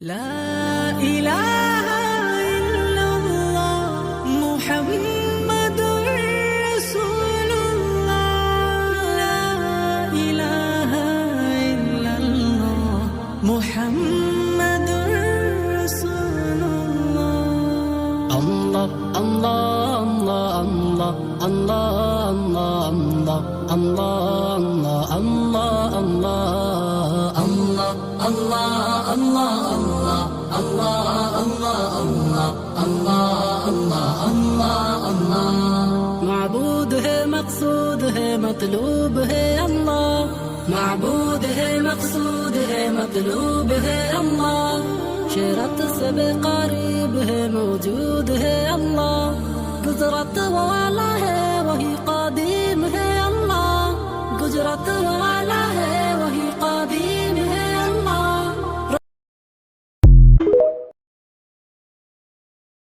لا إله إلا الله محمد رسول الله. لا إله إلا الله محمد رسول الله. الله الله الله الله الله الله الله الله الله الله الله الله. معبود ہے مقصود ہے مطلوب ہے اللہ. معبود ہے مقصود ہے مطلوب ہے اللہ. شرط سے بے قریب ہے موجود ہے اللہ. قدرت والا ہے